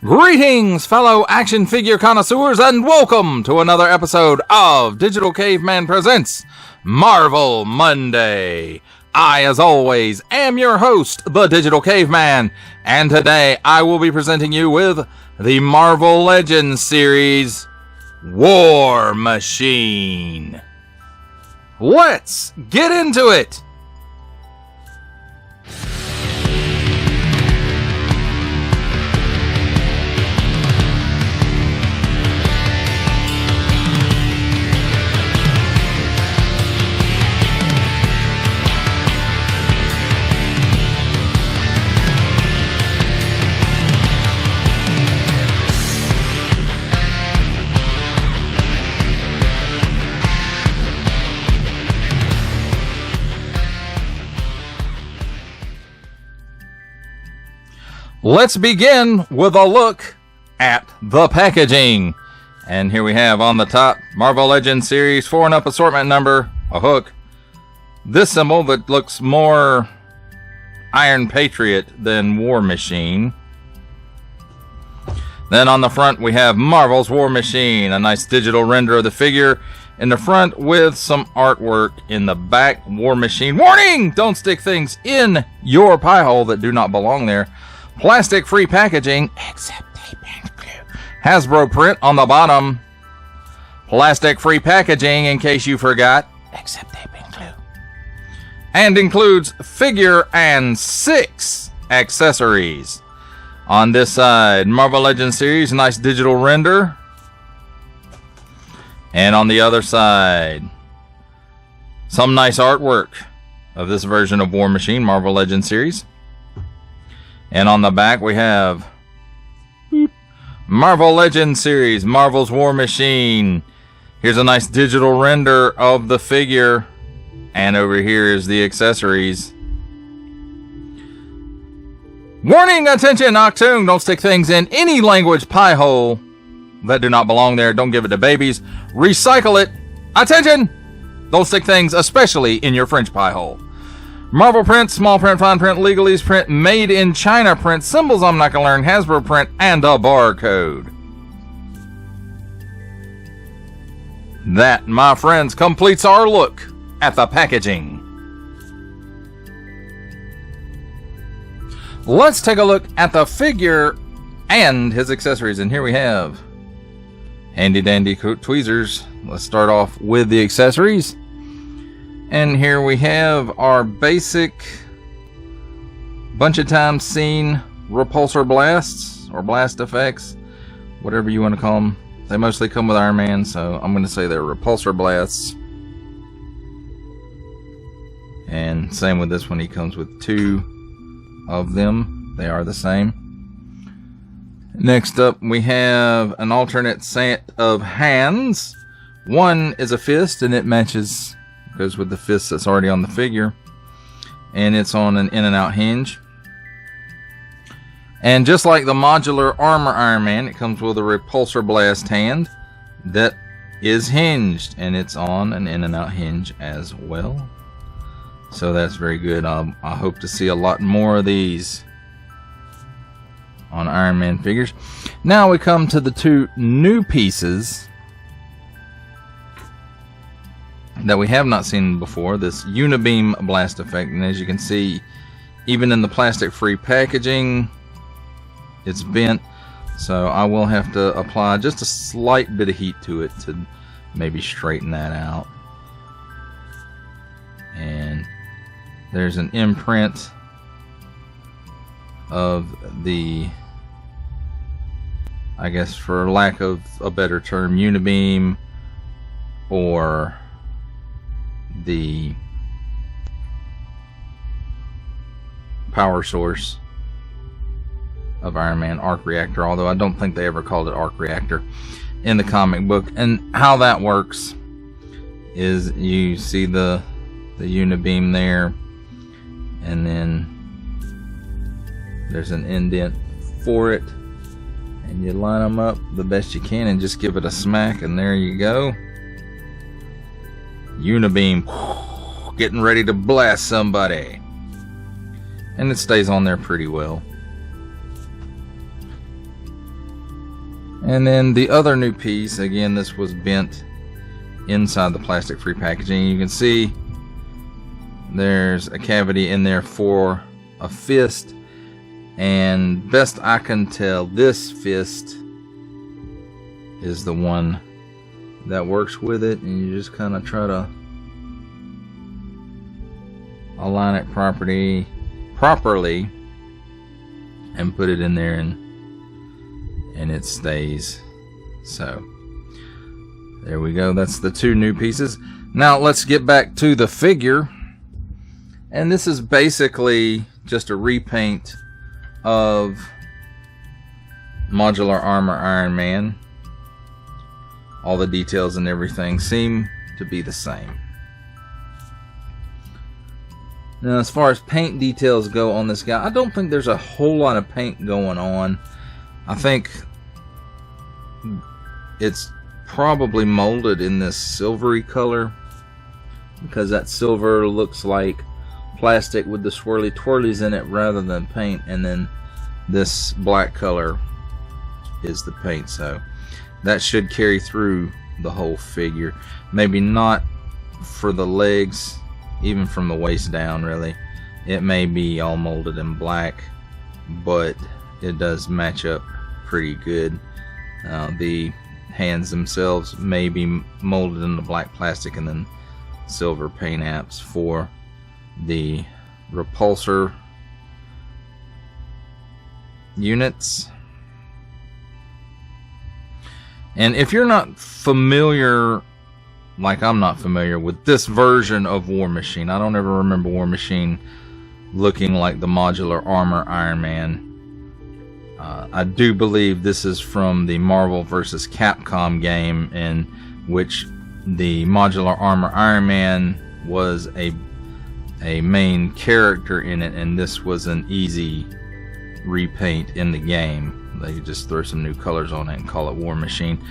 Greetings, fellow action figure connoisseurs, and welcome to another episode of Digital Caveman Presents Marvel Monday. I, as always, am your host, the Digital Caveman, and today I will be presenting you with the Marvel Legends series, War Machine. Let's get into it! Let's begin with a look at the packaging. And here we have on the top, Marvel Legends Series 4 and Up assortment number, a hook. This symbol that looks more Iron Patriot than War Machine. Then on the front we have Marvel's War Machine, a nice digital render of the figure in the front with some artwork in the back. War Machine. Warning! Don't stick things in your pie hole that do not belong there. Plastic-free packaging, except tape and glue. Hasbro print on the bottom. Plastic-free packaging, in case you forgot, except tape and glue. And includes figure and 6 accessories. On this side, Marvel Legends series, nice digital render. And on the other side, some nice artwork of this version of War Machine, Marvel Legends series. And on the back we have Marvel Legends series, Marvel's War Machine. Here's a nice digital render of the figure. And over here is the accessories. Warning, attention, Octoon, don't stick things in any language pie hole that do not belong there. Don't give it to babies. Recycle it. Attention, don't stick things especially in your French pie hole. Marvel print, small print, fine print, legalese print, made in China print, symbols I'm not going to learn, Hasbro print, and a barcode. That, my friends, completes our look at the packaging. Let's take a look at the figure and his accessories. And here we have handy dandy tweezers. Let's start off with the accessories. And here we have our basic, bunch of times seen repulsor blasts, or blast effects, whatever you want to call them. They mostly come with Iron Man, so I'm going to say they're repulsor blasts. And same with this one, he comes with 2 of them. They are the same. Next up, we have an alternate set of hands. One is a fist, and it goes with the fist that's already on the figure, and it's on an in and out hinge. And just like the modular armor Iron Man, it comes with a repulsor blast hand that is hinged, and it's on an in and out hinge as well. So that's very good. I hope to see a lot more of these on Iron Man figures. Now we come to the 2 new pieces that we have not seen before, this Unibeam blast effect. And as you can see, even in the plastic free packaging, it's bent, so I will have to apply just a slight bit of heat to it to maybe straighten that out. And there's an imprint of the, I guess for lack of a better term, Unibeam, or the power source of Iron Man, arc reactor, although I don't think they ever called it arc reactor in the comic book. And how that works is you see the Unibeam there, and then there's an indent for it, and you line them up the best you can and just give it a smack, and there you go. Unibeam getting ready to blast somebody, and it stays on there pretty well. And then the other new piece, again, this was bent inside the plastic-free packaging. You can see there's a cavity in there for a fist, and best I can tell, this fist is the one that works with it, and you just kind of try to align it properly and put it in there, and it stays. So there we go. That's the two new pieces. Now let's get back to the figure, and this is basically just a repaint of Modular Armor Iron Man. All the details and everything seem to be the same. Now, as far as paint details go on this guy, I don't think there's a whole lot of paint going on. I think it's probably molded in this silvery color, because that silver looks like plastic with the swirly twirlies in it rather than paint, and then this black color is the paint, so that should carry through the whole figure. Maybe not for the legs, even from the waist down, really. It may be all molded in black, but it does match up pretty good. The hands themselves may be molded in the black plastic and then silver paint apps for the repulsor units. And if you're not familiar, like I'm not familiar with this version of War Machine, I don't ever remember War Machine looking like the Modular Armor Iron Man. I do believe this is from the Marvel vs. Capcom game, in which the Modular Armor Iron Man was a main character in it, and this was an easy repaint in the game. They just throw some new colors on it and call it War Machine,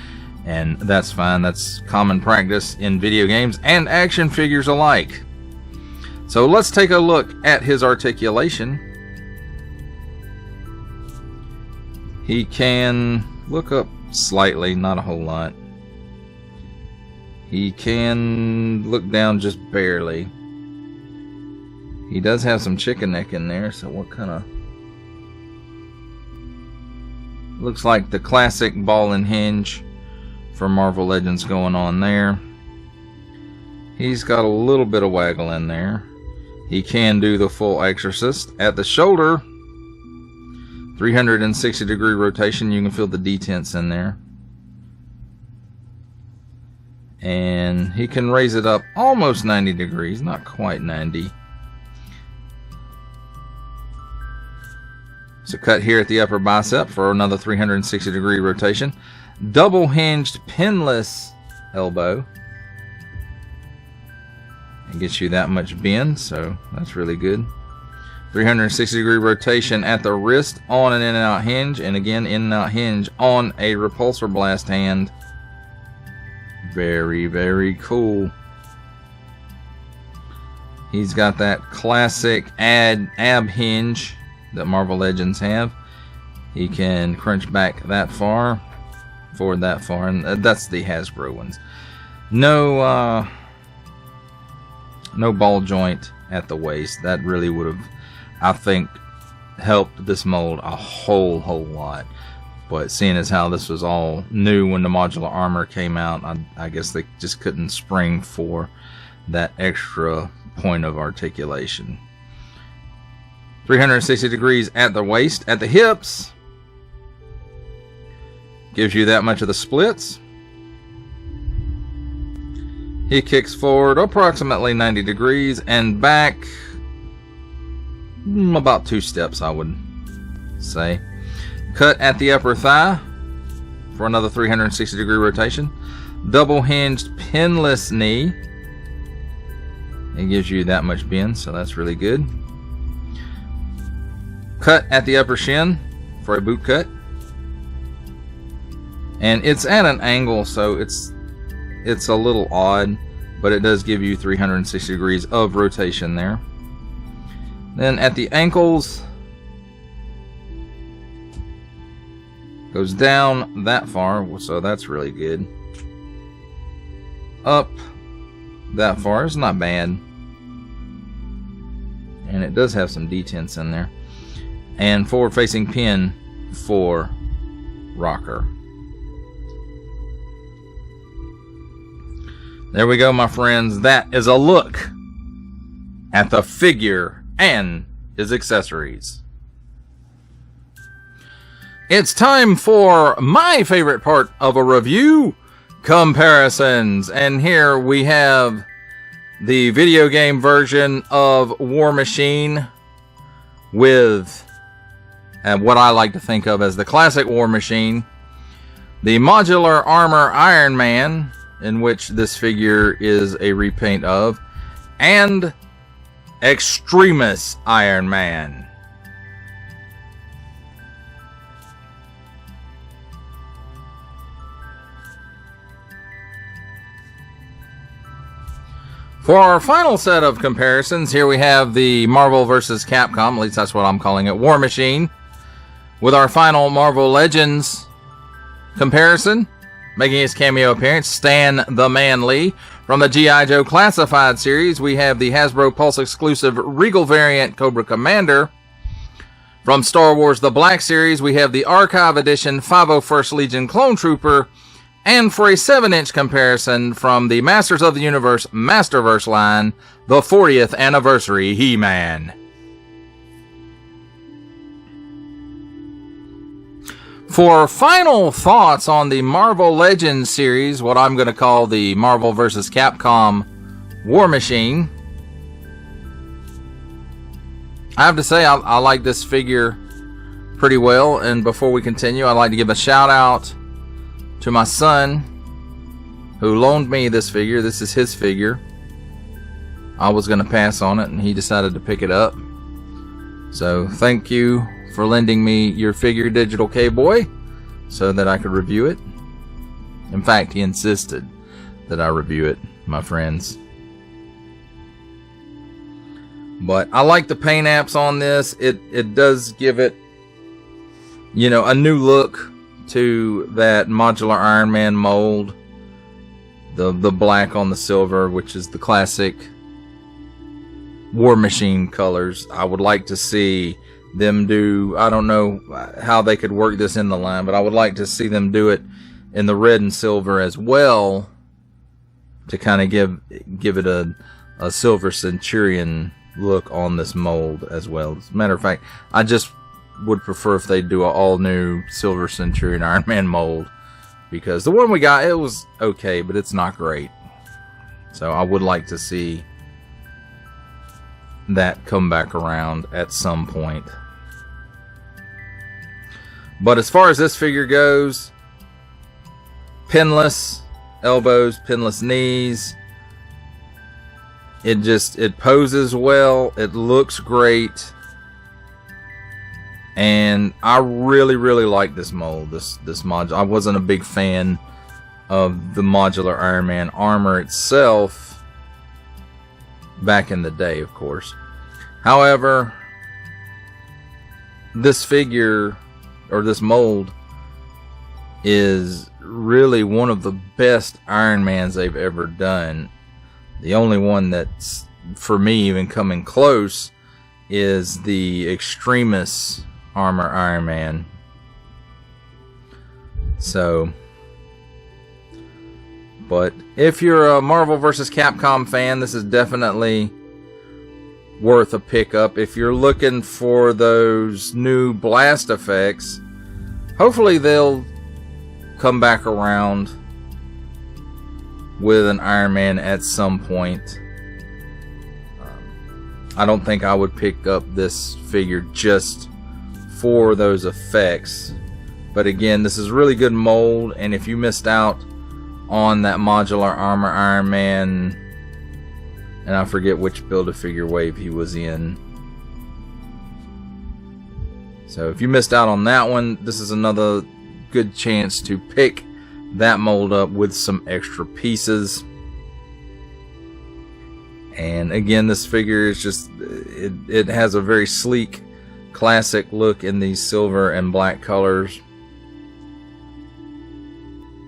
and that's fine. That's common practice in video games and action figures alike. So let's take a look at his articulation. He can look up slightly, not a whole lot. He can look down just barely. He does have some chicken neck in there, so what kind of... Looks like the classic ball and hinge for Marvel Legends going on there. He's got a little bit of waggle in there. He can do the full Exorcist. At the shoulder, 360-degree rotation. You can feel the detents in there. And he can raise it up almost 90 degrees, not quite 90. So cut here at the upper bicep for another 360-degree rotation. Double hinged pinless elbow. It gets you that much bend, so that's really good. 360-degree rotation at the wrist on an in and out hinge, and again in and out hinge on a repulsor blast hand. Very, very cool. He's got that classic ab hinge that Marvel Legends have. He can crunch back that far, forward that far, and that's the Hasbro ones. No ball joint at the waist. That really would have, I think, helped this mold a whole lot. But seeing as how this was all new when the modular armor came out, I guess they just couldn't spring for that extra point of articulation. 360 degrees at the waist. At the hips, gives you that much of the splits. He kicks forward approximately 90 degrees and back about 2 steps, I would say. Cut at the upper thigh for another 360 degree rotation. Double hinged pinless knee. It gives you that much bend, so that's really good. Cut at the upper shin for a boot cut. And it's at an angle, so it's a little odd, but it does give you 360 degrees of rotation there. Then at the ankles, Goes down that far, so that's really good. Up that far is not bad. And it does have some detents in there. And forward-facing pin for rocker. There we go, my friends. That is a look at the figure and his accessories. It's time for my favorite part of a review, comparisons. And here we have the video game version of War Machine with what I like to think of as the classic War Machine, the modular armor Iron Man, in which this figure is a repaint of, and Extremis Iron Man. For our final set of comparisons, here we have the Marvel vs. Capcom, at least that's what I'm calling it, War Machine, with our final Marvel Legends comparison. Making his cameo appearance, Stan the Man Lee. From the G.I. Joe Classified series, we have the Hasbro Pulse exclusive Regal variant Cobra Commander. From Star Wars The Black Series, we have the Archive Edition 501st Legion Clone Trooper. And for a 7-inch comparison from the Masters of the Universe Masterverse line, the 40th Anniversary He-Man. For final thoughts on the Marvel Legends series, what I'm going to call the Marvel vs. Capcom War Machine, I have to say I like this figure pretty well. And before we continue, I'd like to give a shout out to my son who loaned me this figure. This is his figure. I was going to pass on it and he decided to pick it up. So thank you for lending me your figure, Digital K-Boy, so that I could review it. In fact, he insisted that I review it, my friends. But I like the paint apps on this. It does give it, you know, a new look to that modular Iron Man mold. The black on the silver, which is the classic War Machine colors. I would like to see them do, I don't know how they could work this in the line, but I would like to see them do it in the red and silver as well, to kind of give it a Silver Centurion look on this mold as well. As a matter of fact, I just would prefer if they do an all new Silver Centurion Iron Man mold, because the one we got, it was okay, but it's not great. So I would like to see that come back around at some point. But as far as this figure goes, pinless elbows, pinless knees. It poses well. It looks great. And I really, really like this mold, this module. I wasn't a big fan of the modular Iron Man armor itself back in the day, of course. However, this figure, or this mold, is really one of the best Iron Mans they've ever done. The only one that's, for me, even coming close is the Extremis armor Iron Man. So, but if you're a Marvel vs. Capcom fan, this is definitely worth a pickup. If you're looking for those new blast effects, hopefully they'll come back around with an Iron Man at some point. I don't think I would pick up this figure just for those effects. But again, this is really good mold, and if you missed out on that modular armor Iron Man, and I forget which Build-A-Figure wave he was in. So if you missed out on that one, this is another good chance to pick that mold up with some extra pieces. And again, this figure is just, it has a very sleek, classic look in these silver and black colors.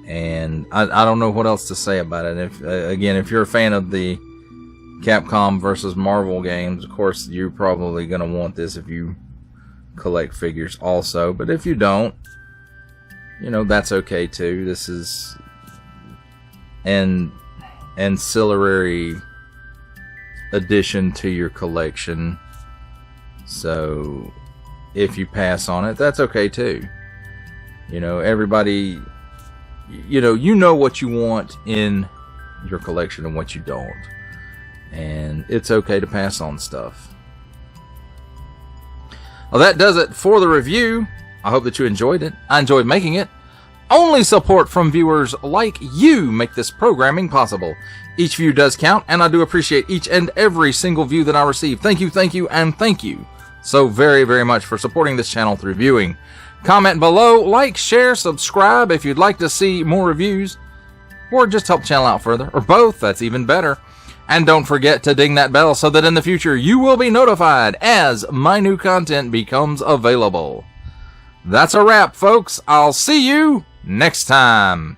And I don't know what else to say about it. If again, if you're a fan of the Capcom versus Marvel games, of course you're probably going to want this if you collect figures also. But if you don't, you know, that's okay too. This is an ancillary addition to your collection. So if you pass on it, that's okay too. You know, everybody, you know what you want in your collection and what you don't. And it's okay to pass on stuff. Well, that does it for the review. I hope that you enjoyed it. I enjoyed making it. Only support from viewers like you make this programming possible. Each view does count, and I do appreciate each and every single view that I receive. Thank you, and thank you so very, very much for supporting this channel through viewing. Comment below, like, share, subscribe if you'd like to see more reviews, or just help the channel out further, or both, that's even better. And don't forget to ding that bell so that in the future you will be notified as my new content becomes available. That's a wrap, folks. I'll see you next time.